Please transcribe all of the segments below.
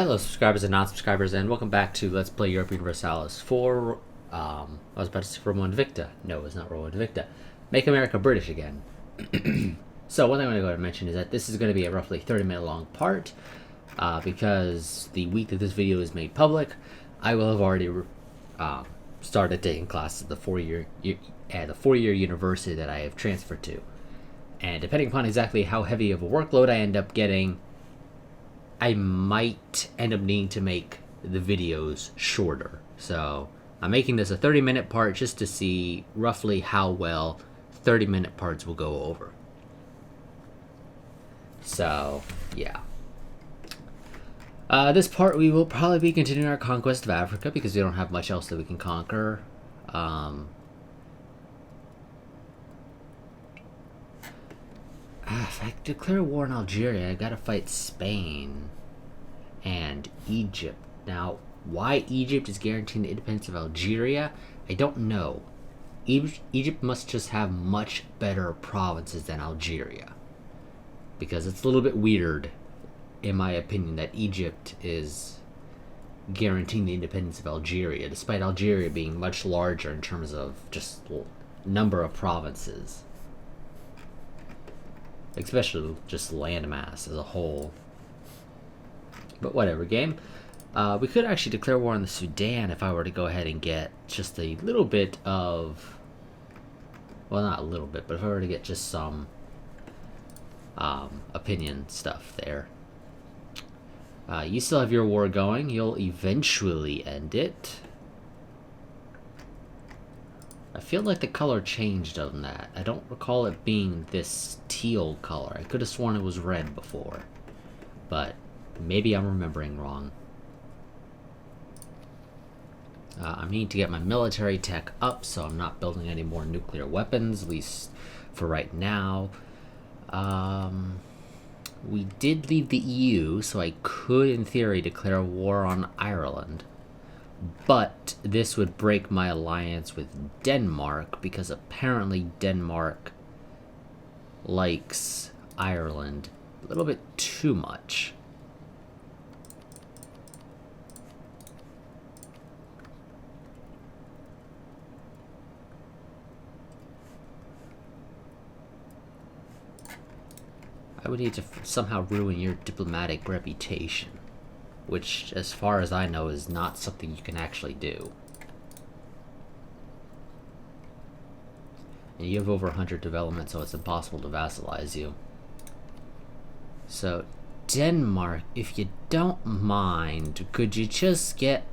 Hello, subscribers and non-subscribers, and welcome back to Let's Play Europa Universalis for, I was about to say Roma Invicta. No, it's not Roma Invicta. Make America British again. So, one thing I'm going to go ahead and mention is that this is going to be a roughly 30-minute long part, because the week that this video is made public, I will have already started taking classes at the four-year university that I have transferred to. And depending upon exactly how heavy of a workload I end up getting, I might end up needing to make the videos shorter. So I'm making this a 30-minute part just to see roughly how well 30-minute parts will go over. So, yeah. This part we will probably be continuing our conquest of Africa because we don't have much else that we can conquer. If I declare war on Algeria, I gotta fight Spain and Egypt. Now, why Egypt is guaranteeing the independence of Algeria, I don't know. Egypt must just have much better provinces than Algeria. Because it's a little bit weird, in my opinion, that Egypt is guaranteeing the independence of Algeria, despite Algeria being much larger in terms of just number of provinces. Especially just landmass as a whole. But whatever, game. We could actually declare war on the Sudan if I were to go ahead and get just a little bit of... Well, not a little bit, but if I were to get just some opinion stuff there. You still have your war going. You'll eventually end it. I feel like the color changed on that. I don't recall it being this teal color. I could have sworn it was red before. But maybe I'm remembering wrong. I need to get my military tech up, so I'm not building any more nuclear weapons, at least for right now. We did leave the EU, so I could, in theory, declare war on Ireland. But this would break my alliance with Denmark, because apparently Denmark likes Ireland a little bit too much. I would need to somehow ruin your diplomatic reputation. Which, as far as I know, is not something you can actually do. And you have over 100 development, so it's impossible to vassalize you. So, Denmark, if you don't mind, could you just get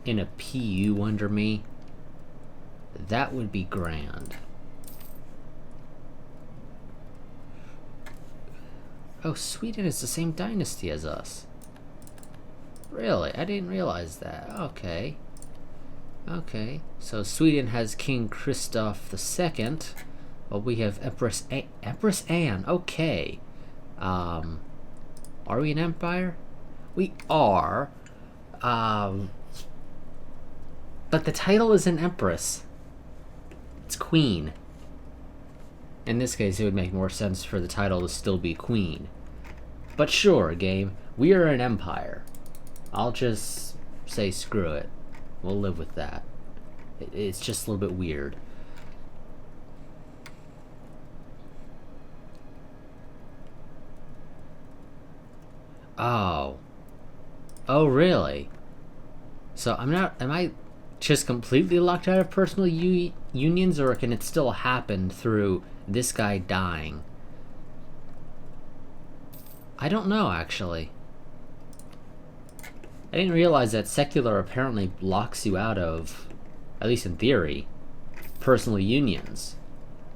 in a PU under me? That would be grand. Oh, Sweden is the same dynasty as us. Really? I didn't realize that. Okay. Okay. So Sweden has King Christoph II. Well, we have Empress Anne. Okay. Are we an empire? We are. But the title is an empress. It's queen. In this case, it would make more sense for the title to still be queen. But sure, game. We are an empire. I'll just say screw it. We'll live with that. It's just a little bit weird. Oh. Oh, really? So am I just completely locked out of personal unions, or can it still happen through this guy dying? I don't know, actually. I didn't realize that secular apparently locks you out of, at least in theory, personal unions.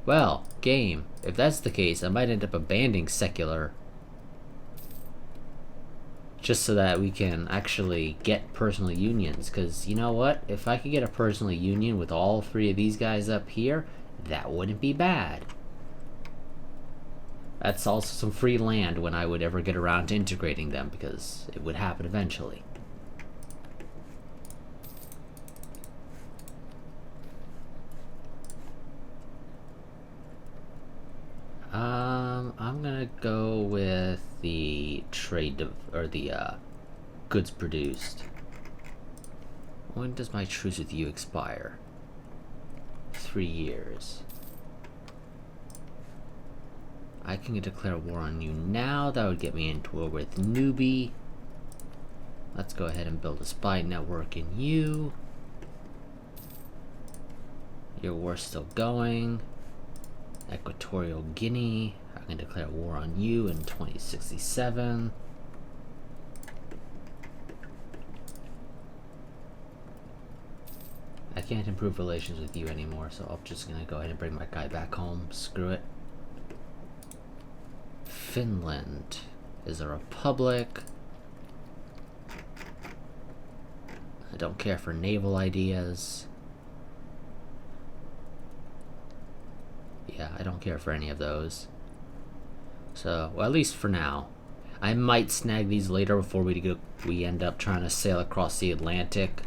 Well, game, if that's the case, I might end up abandoning secular just so that we can actually get personal unions. Because, you know what? If I could get a personal union with all three of these guys up here, that wouldn't be bad. That's also some free land when I would ever get around to integrating them, because it would happen eventually. I'm gonna go with the trade or the Goods produced. When does my truce with you expire? 3 years. I can declare war on you now. That would get me into war with Newbie. Let's go ahead and build a spy network in you. Your war's still going. Equatorial Guinea. I can declare war on you in 2067. I can't improve relations with you anymore, so I'm just gonna go ahead and bring my guy back home. Screw it. Finland is a republic. I don't care for naval ideas. Yeah, I don't care for any of those. So, well, at least for now. I might snag these later before we end up trying to sail across the Atlantic.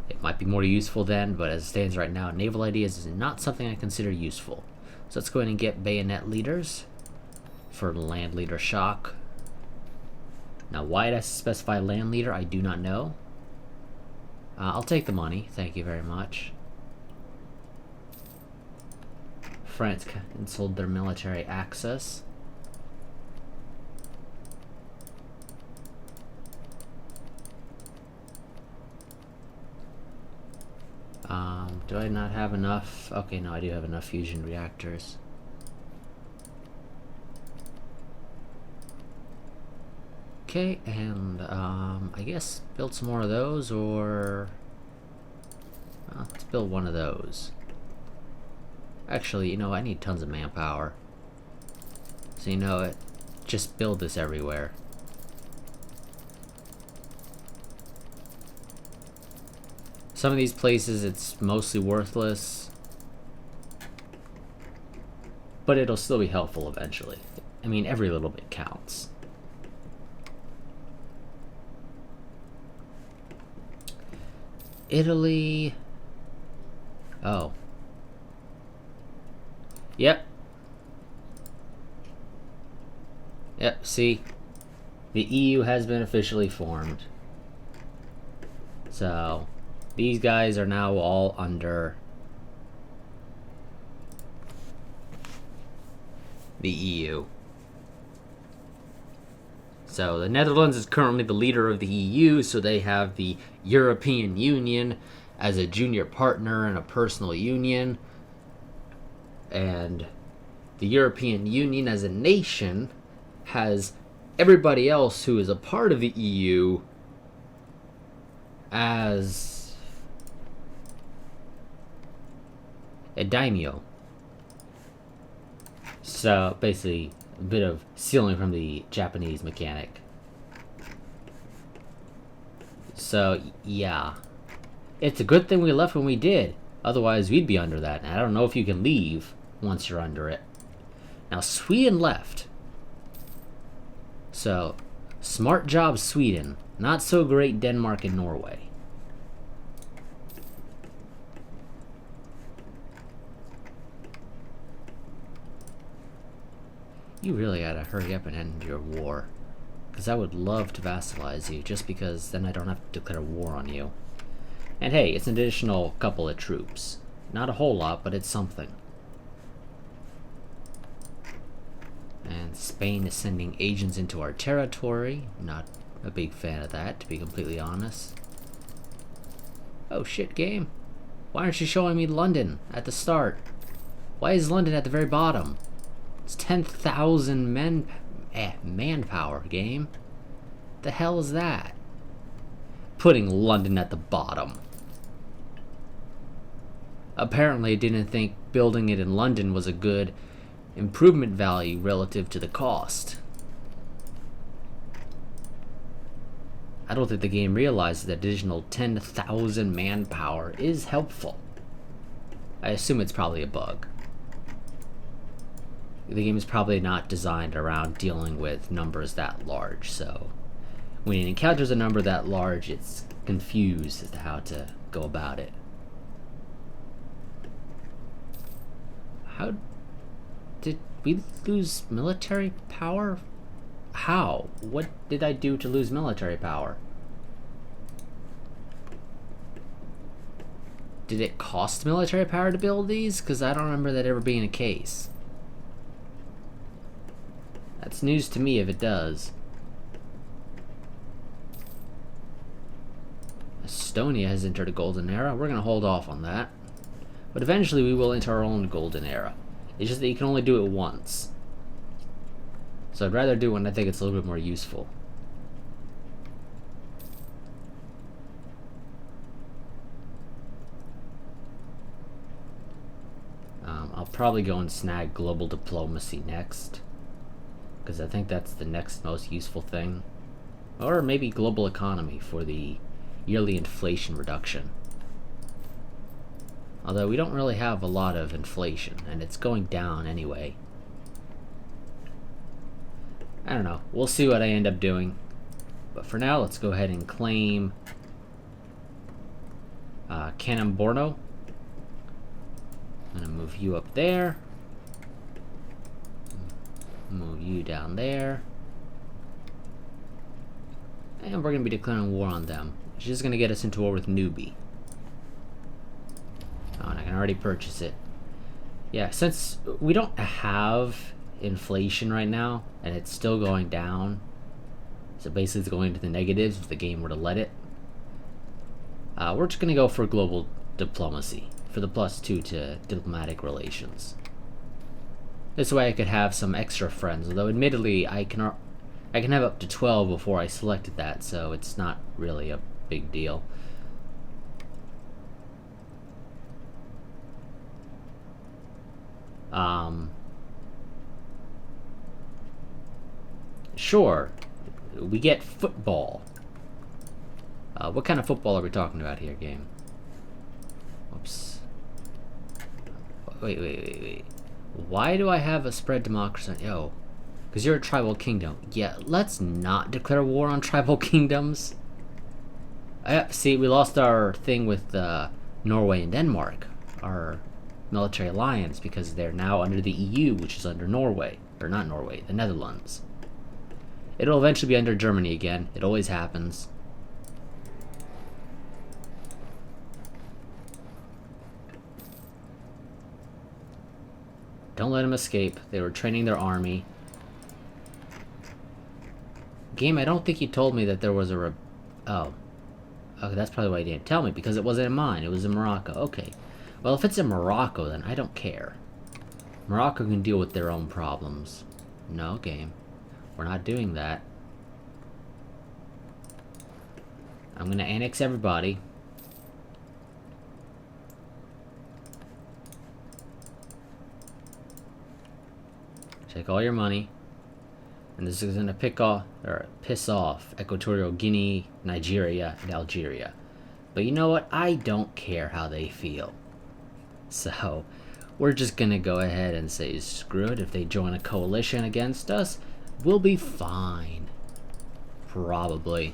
It might be more useful then, but as it stands right now, naval ideas is not something I consider useful. So let's go ahead and get bayonet leaders for land leader shock. Now, why did I specify land leader? I do not know. I'll take the money. Thank you very much. France canceled their military access. Do I not have enough? Okay, no, I do have enough fusion reactors. Okay, and I guess build some more of those, or let's build one of those. Actually, you know, I need tons of manpower. So you know it, just build this everywhere. Some of these places it's mostly worthless, but it'll still be helpful eventually. I mean, every little bit counts. Italy. Oh. Yep. Yep, see? The EU has been officially formed. So, these guys are now all under the EU. So the Netherlands is currently the leader of the EU, so they have the European Union as a junior partner and a personal union. And the European Union as a nation has everybody else who is a part of the EU as a daimyo. So basically a bit of stealing from the Japanese mechanic. So yeah, it's a good thing we left when we did, otherwise we'd be under that, and I don't know if you can leave once you're under it. Now Sweden left, so smart job Sweden. Not so great Denmark and Norway. You really gotta hurry up and end your war, because I would love to vassalize you, just because then I don't have to declare war on you. And hey, it's an additional couple of troops. Not a whole lot, but it's something. And Spain is sending agents into our territory. Not a big fan of that, to be completely honest. Oh shit, game. Why aren't you showing me London at the start? Why is London at the very bottom? It's 10,000 manpower, game. The hell is that? Putting London at the bottom. Apparently it didn't think building it in London was a good improvement value relative to the cost. I don't think the game realizes that additional 10,000 manpower is helpful. I assume it's probably a bug. The game is probably not designed around dealing with numbers that large, so when it encounters a number that large, it's confused as to how to go about it. How did we lose military power? How? What did I do to lose military power? Did it cost military power to build these? Because I don't remember that ever being a case. That's news to me if it does. Estonia has entered a golden era. We're going to hold off on that. But eventually we will enter our own golden era. It's just that you can only do it once. So I'd rather do it when I think it's a little bit more useful. I'll probably go and snag global diplomacy next, because I think that's the next most useful thing. Or maybe global economy for the yearly inflation reduction. Although we don't really have a lot of inflation, and it's going down anyway. I don't know. We'll see what I end up doing. But for now, let's go ahead and claim Kanem-Borno. I'm going to move you up there. Move you down there. And we're going to be declaring war on them, which is going to get us into war with Newbie. Oh, and I can already purchase it. Yeah, since we don't have inflation right now, and it's still going down, so basically it's going into the negatives if the game were to let it, we're just going to go for global diplomacy, for the +2 to diplomatic relations. This way I could have some extra friends, although admittedly I can have up to 12 before I selected that, so it's not really a big deal. Sure, we get football. What kind of football are we talking about here, game? Whoops. Wait. Why do I have a spread democracy? Yo, because you're a tribal kingdom. Yeah, let's not declare war on tribal kingdoms. See, we lost our thing with Norway and Denmark, our military alliance, because they're now under the EU, which is under Norway. Or not Norway, the Netherlands. It'll eventually be under Germany again. It always happens. Don't let them escape. They were training their army. Game, I don't think you told me that there was a oh. Okay, that's probably why you didn't tell me, because it wasn't in mine. It was in Morocco. Okay. Well, if it's in Morocco, then I don't care. Morocco can deal with their own problems. No, game. We're not doing that. I'm gonna annex everybody. Take all your money. And this is gonna piss off Equatorial Guinea, Nigeria, and Algeria. But you know what? I don't care how they feel. So, we're just gonna go ahead and say screw it. If they join a coalition against us, we'll be fine. Probably.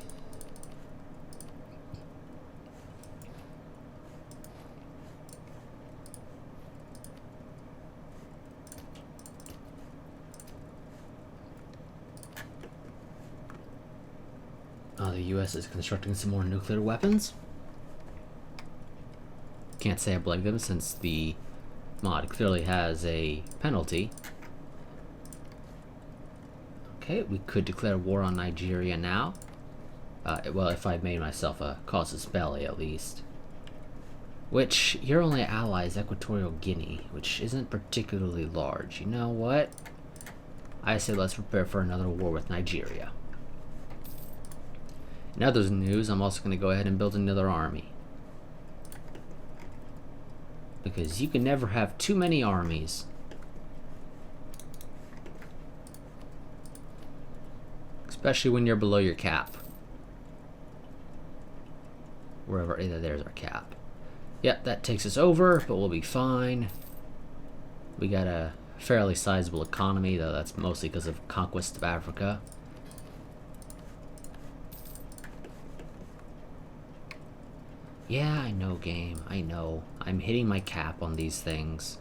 Oh, the US is constructing some more nuclear weapons. Can't say I blame them, since the mod clearly has a penalty. Okay, we could declare war on Nigeria now. Well, if I made myself a casus belli, at least. Which, your only ally is Equatorial Guinea, which isn't particularly large. You know what? I say let's prepare for another war with Nigeria. In other news, I'm also going to go ahead and build another army. Because you can never have too many armies. Especially when you're below your cap. Wherever, either there's our cap. Yep, that takes us over, but we'll be fine. We got a fairly sizable economy, though that's mostly because of conquest of Africa. Yeah, I know, game. I know. I'm hitting my cap on these things.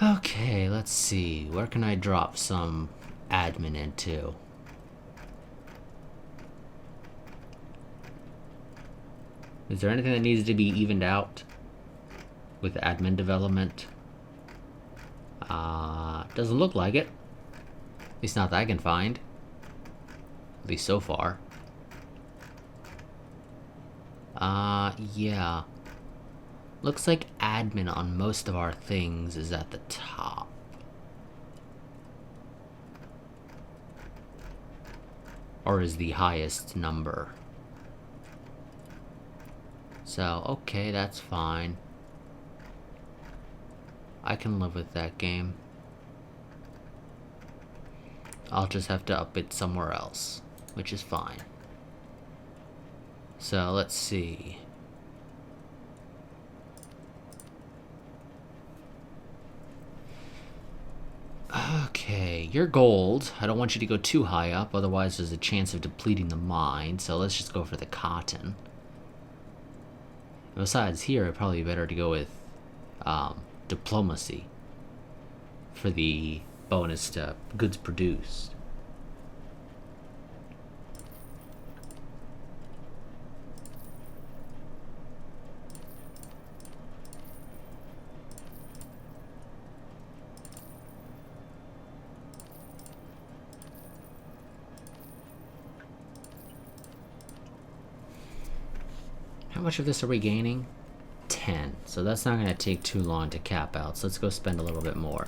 Okay, let's see. Where can I drop some admin into? Is there anything that needs to be evened out with admin development? Doesn't look like it. At least not that I can find. At least so far. Yeah. Looks like admin on most of our things is at the top. Or is the highest number. So, okay, that's fine. I can live with that game. I'll just have to up it somewhere else, which is fine. So, let's see. Okay, you're gold. I don't want you to go too high up, otherwise there's a chance of depleting the mine, so let's just go for the cotton. And besides, here it'd probably be better to go with diplomacy for the bonus to goods produced. How much of this are we gaining? 10. So that's not going to take too long to cap out. So let's go spend a little bit more.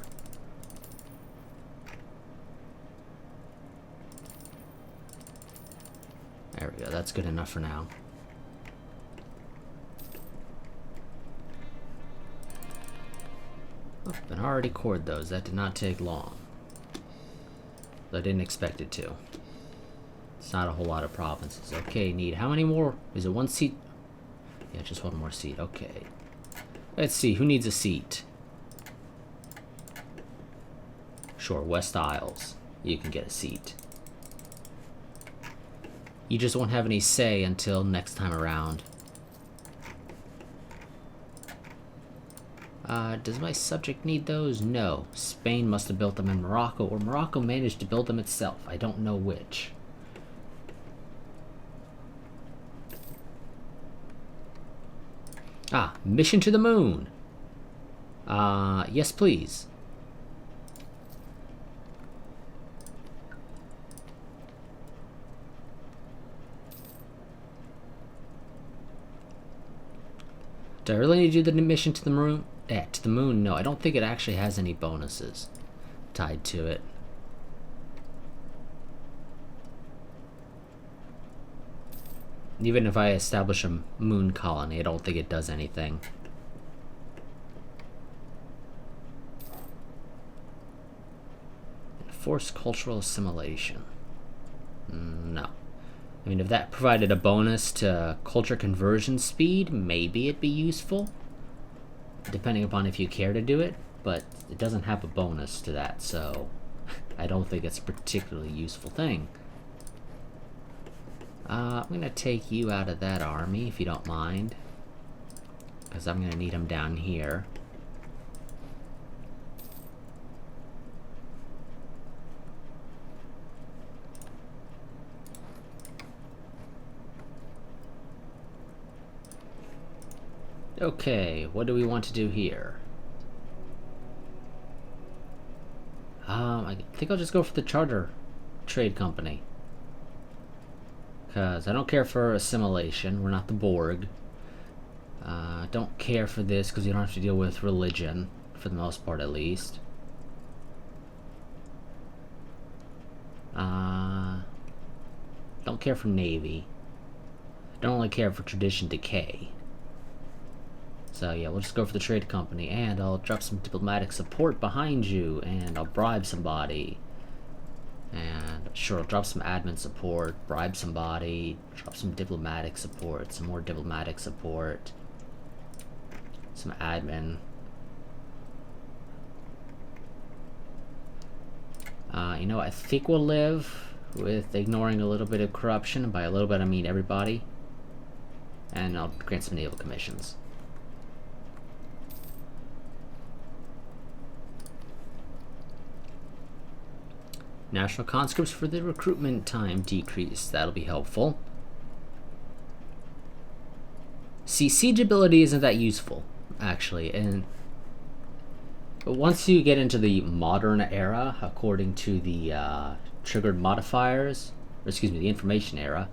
There we go. That's good enough for now. Oh, and I already cored those. That did not take long. I didn't expect it to. It's not a whole lot of provinces. Okay, need how many more? Is it one seat? Yeah, just one more seat. Okay. Let's see. Who needs a seat? Sure, West Isles. You can get a seat. You just won't have any say until next time around. Does my subject need those? No. Spain must have built them in Morocco, or Morocco managed to build them itself. I don't know which. Ah, mission to the moon. Yes, please. Do I really need to do the mission to the moon? To the moon? No, I don't think it actually has any bonuses tied to it. Even if I establish a moon colony, I don't think it does anything. Forced cultural assimilation. No. I mean, if that provided a bonus to culture conversion speed, maybe it'd be useful. Depending upon if you care to do it, but it doesn't have a bonus to that, so I don't think it's a particularly useful thing. I'm going to take you out of that army, if you don't mind. Because I'm going to need them down here. Okay, what do we want to do here? I think I'll just go for the charter trade company. Because I don't care for assimilation. We're not the Borg. Don't care for this because you don't have to deal with religion, for the most part at least. Don't care for Navy. Don't really care for tradition decay. So yeah, we'll just go for the trade company, and I'll drop some diplomatic support behind you, and I'll bribe somebody. And sure, I'll drop some admin support, bribe somebody, drop some diplomatic support, some more diplomatic support, some admin. You know, I think we'll live with ignoring a little bit of corruption, and by a little bit I mean everybody. And I'll grant some naval commissions. National conscripts for the recruitment time decrease. That'll be helpful. See, siege ability isn't that useful, actually, and once you get into the modern era, according to the triggered modifiers, or excuse me, the information era,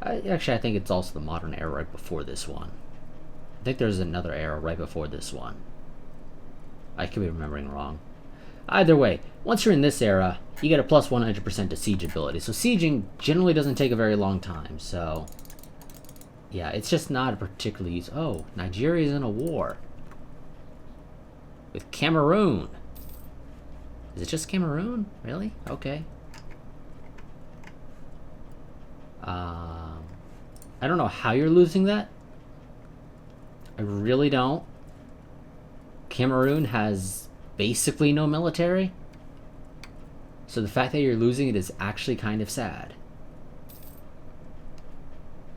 I think it's also the modern era right before this one. I think there's another era right before this one. I could be remembering wrong. Either way, once you're in this era, you get a plus 100% to siege ability. So sieging generally doesn't take a very long time, so... yeah, it's just not a particularly use. Oh, Nigeria's in a war. With Cameroon. Is it just Cameroon? Really? Okay. I don't know how you're losing that. I really don't. Cameroon has basically no military. So the fact that you're losing it is actually kind of sad.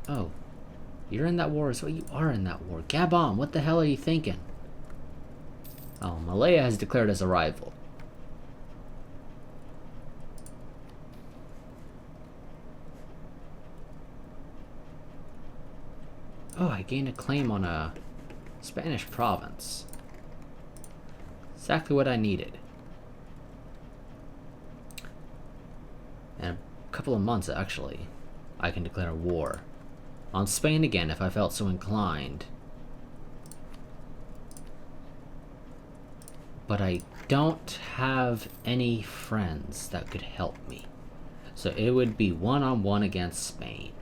Oh. You're in that war as well. You are in that war. Gabon, what the hell are you thinking? Oh, Malaya has declared as a rival. Oh, I gained a claim on a Spanish province. Exactly what I needed. In a couple of months, actually, I can declare a war on Spain again if I felt so inclined. But I don't have any friends that could help me. So it would be one-on-one against Spain.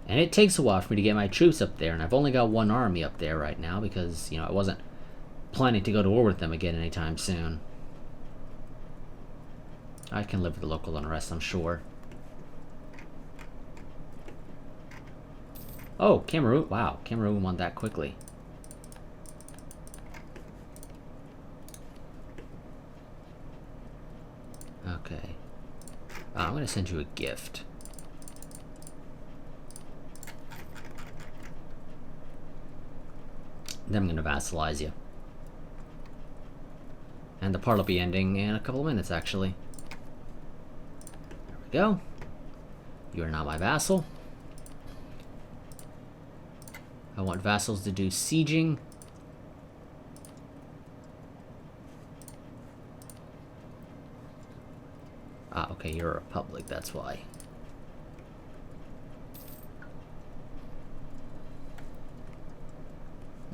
And it takes a while for me to get my troops up there, and I've only got one army up there right now because, you know, I wasn't planning to go to war with them again anytime soon. I can live with the local unrest, I'm sure. Oh, Cameroon. Wow, Cameroon won that quickly. Okay. I'm going to send you a gift. Then I'm going to vassalize you. And the part will be ending in a couple of minutes, actually. There we go. You are now my vassal. I want vassals to do sieging. Ah, okay, you're a republic, that's why.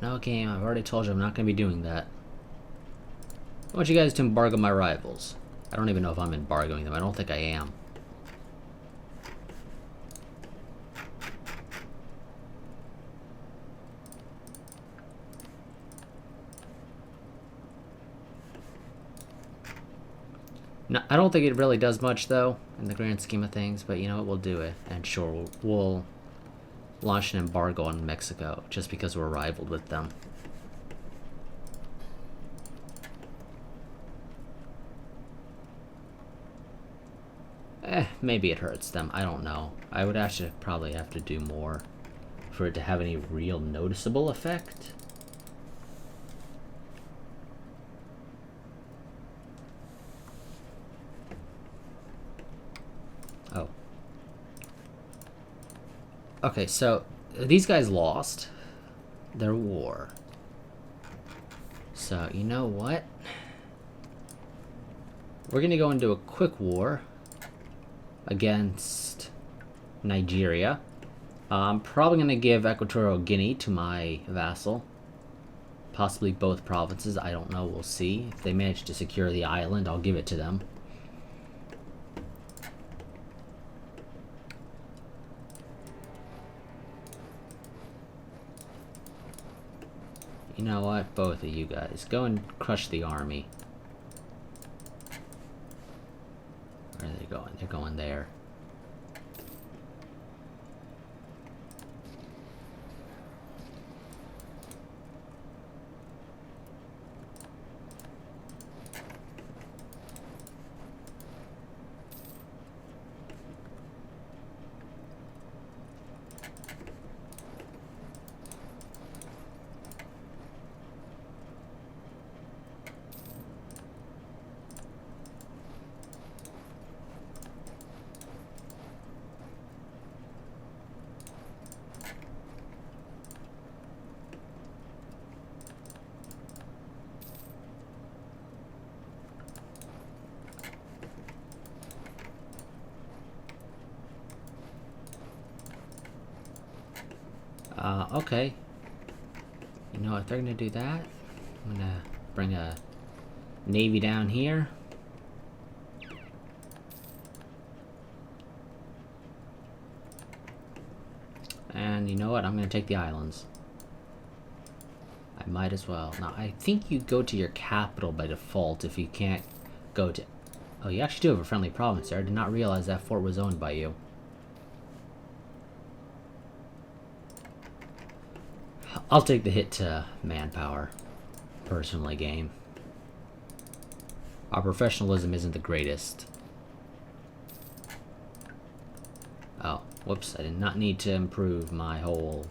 No game, I've already told you I'm not going to be doing that. I want you guys to embargo my rivals. I don't even know if I'm embargoing them. I don't think I am. No, I don't think it really does much, though, in the grand scheme of things, but you know what, we'll do it. And sure, we'll launch an embargo on Mexico, just because we're rivaled with them. Maybe it hurts them, I don't know. I would actually probably have to do more for it to have any real noticeable effect. Oh. Okay, so these guys lost their war. So, you know what? We're gonna go into a quick war against Nigeria. I'm probably gonna give Equatorial Guinea to my vassal. Possibly both provinces, I don't know, we'll see. If they manage to secure the island, I'll give it to them. You know what? Both of you guys. Go and crush the army. Where are they going? They're going there. Okay. You know, if they're gonna do that, I'm gonna bring a navy down here. And you know what? I'm gonna take the islands. I might as well. Now, I think you go to your capital by default if you can't go to... Oh, you actually do have a friendly province there. I did not realize that fort was owned by you. I'll take the hit to manpower, personally, game. Our professionalism isn't the greatest. Oh, whoops, I did not need to improve my whole...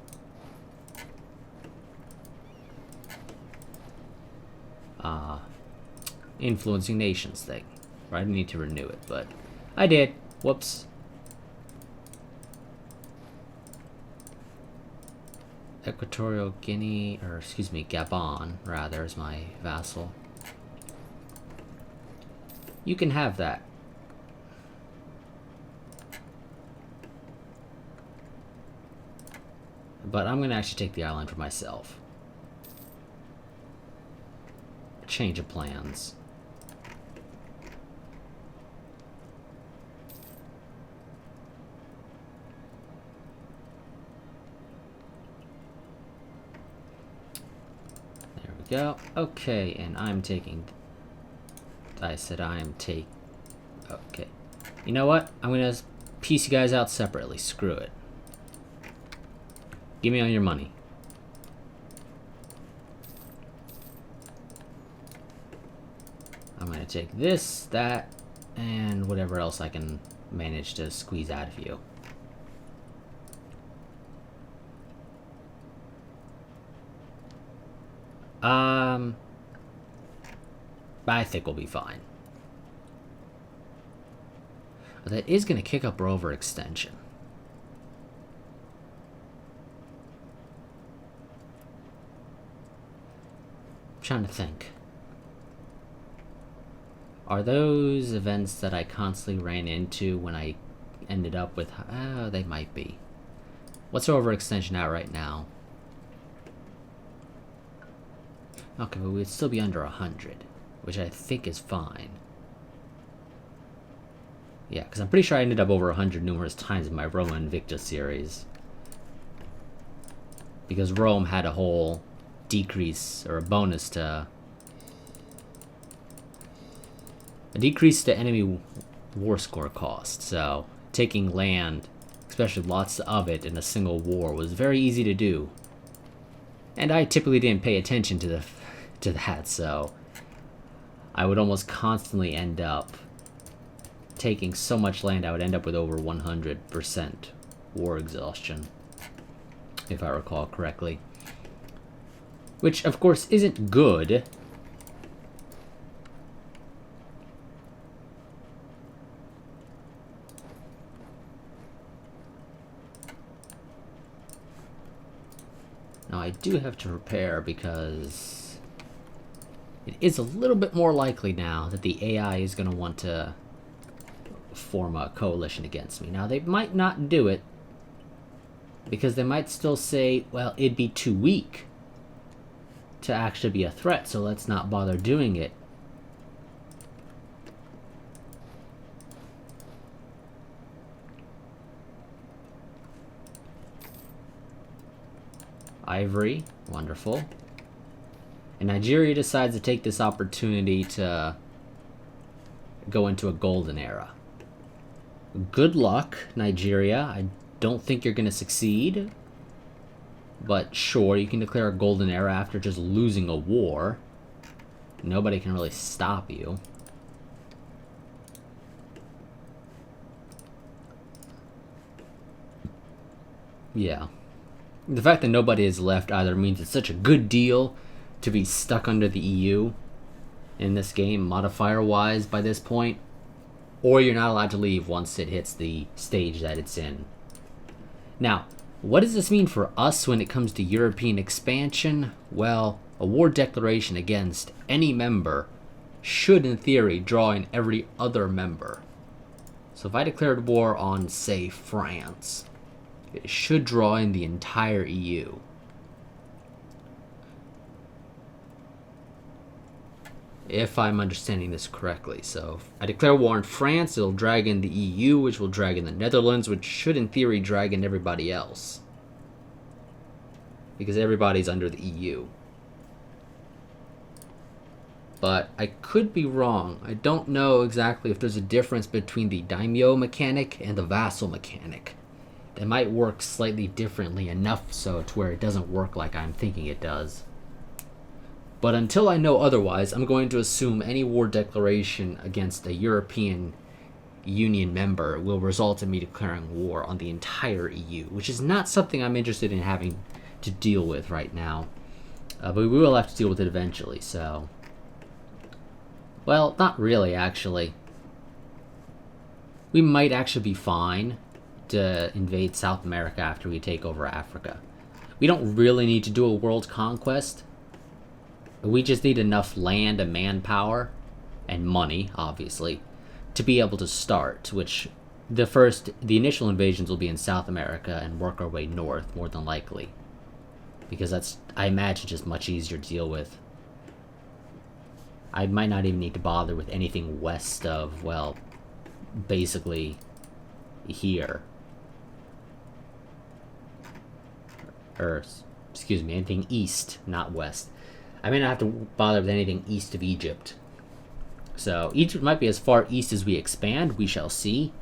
influencing nations thing. Right? I didn't need to renew it, but I did. Whoops. Equatorial Guinea, or excuse me, Gabon, rather, is my vassal. You can have that. But I'm gonna actually take the island for myself. Change of plans. There we go. Okay, and I'm taking... I said I am take... Okay. You know what? I'm gonna piece you guys out separately. Screw it. Give me all your money. I'm gonna take this, that, and whatever else I can manage to squeeze out of you. I think we'll be fine. But that is gonna kick up rover extension. I'm trying to think. Are those events that I constantly ran into when I ended up with... Oh, they might be. What's our overextension at right now? Okay, but we'd still be under 100, which I think is fine. Yeah, because I'm pretty sure I ended up over 100 numerous times in my Roma Invicta series. Because Rome had a whole decrease, or a bonus to... A decrease to enemy war score cost, so taking land, especially lots of it in a single war, was very easy to do. And I typically didn't pay attention to that, so I would almost constantly end up taking so much land I would end up with over 100% war exhaustion, if I recall correctly. Which, of course, isn't good. Now, I do have to prepare because it is a little bit more likely now that the AI is going to want to form a coalition against me. Now, they might not do it because they might still say, well, it'd be too weak to actually be a threat, so let's not bother doing it. Ivory, wonderful. And Nigeria decides to take this opportunity to go into a golden era. Good luck, Nigeria. I don't think you're going to succeed. But sure, you can declare a golden era after just losing a war. Nobody can really stop you. Yeah. The fact that nobody is left either means it's such a good deal to be stuck under the EU in this game, modifier-wise, by this point, or you're not allowed to leave once it hits the stage that it's in. Now, what does this mean for us when it comes to European expansion? Well, a war declaration against any member should, in theory, draw in every other member. So if I declared war on, say, France, it should draw in the entire EU. If I'm understanding this correctly. So if I declare war on France, it'll drag in the EU, which will drag in the Netherlands, which should in theory drag in everybody else. Because everybody's under the EU. But I could be wrong. I don't know exactly if there's a difference between the daimyo mechanic and the vassal mechanic. They might work slightly differently enough so to where it doesn't work like I'm thinking it does. But until I know otherwise, I'm going to assume any war declaration against a European Union member will result in me declaring war on the entire EU, which is not something I'm interested in having to deal with right now. But we will have to deal with it eventually, so... Well, not really, actually. We might actually be fine to invade South America after we take over Africa. We don't really need to do a world conquest. We just need enough land and manpower, and money, obviously, to be able to start, which the initial invasions will be in South America and work our way north, more than likely. Because that's, I imagine, just much easier to deal with. I might not even need to bother with anything west of, well, basically here. Or, excuse me, anything east, not west. I may not have to bother with anything east of Egypt. So, Egypt might be as far east as we expand. We shall see.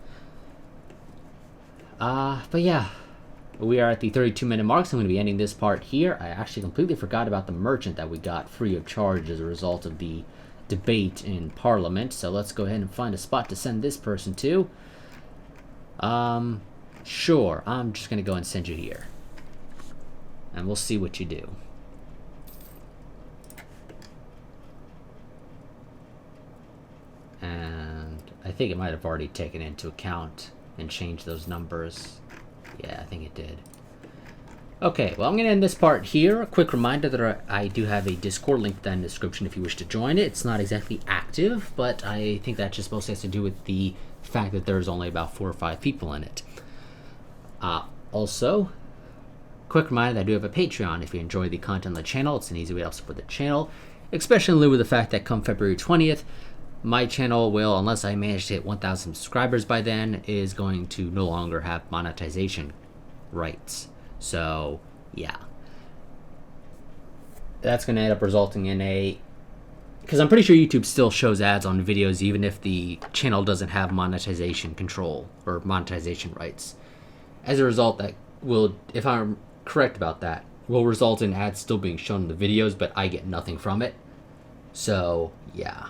But yeah. We are at the 32-minute mark, so I'm going to be ending this part here. I actually completely forgot about the merchant that we got free of charge as a result of the debate in Parliament. So let's go ahead and find a spot to send this person to. Sure. I'm just going to go and send you here. And we'll see what you do. And I think it might have already taken into account and changed those numbers. Yeah, I think it did. Okay, well, I'm going to end this part here. A quick reminder that I do have a Discord link down in the description if you wish to join it. It's not exactly active, but I think that just mostly has to do with the fact that there's only about 4 or 5 people in it. Also, quick reminder that I do have a Patreon. If you enjoy the content on the channel, it's an easy way to help support the channel, especially in lieu of the fact that come February 20th, my channel will, unless I manage to hit 1,000 subscribers by then, is going to no longer have monetization rights. So, yeah. That's going to end up resulting in a... Because I'm pretty sure YouTube still shows ads on videos even if the channel doesn't have monetization control or monetization rights. As a result, that will, if I'm correct about that, will result in ads still being shown in the videos, but I get nothing from it. So, yeah.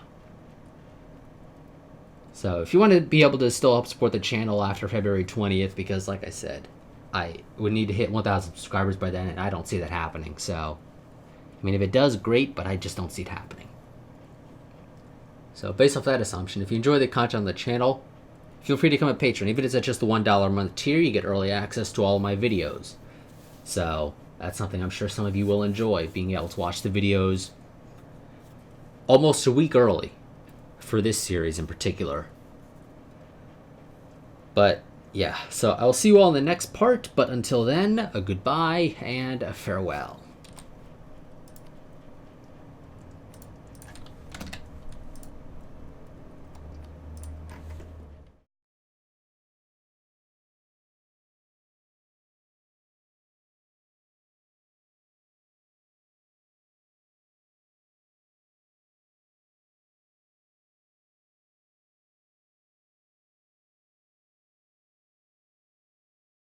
So if you want to be able to still help support the channel after February 20th, because like I said, I would need to hit 1,000 subscribers by then, and I don't see that happening. So, I mean, if it does, great, but I just don't see it happening. So based off that assumption, if you enjoy the content on the channel, feel free to become a patron. Even if it's at just the $1 a month tier, you get early access to all of my videos. So that's something I'm sure some of you will enjoy, being able to watch the videos almost a week early for this series in particular. But yeah, so I'll see you all in the next part, but until then, a goodbye and a farewell.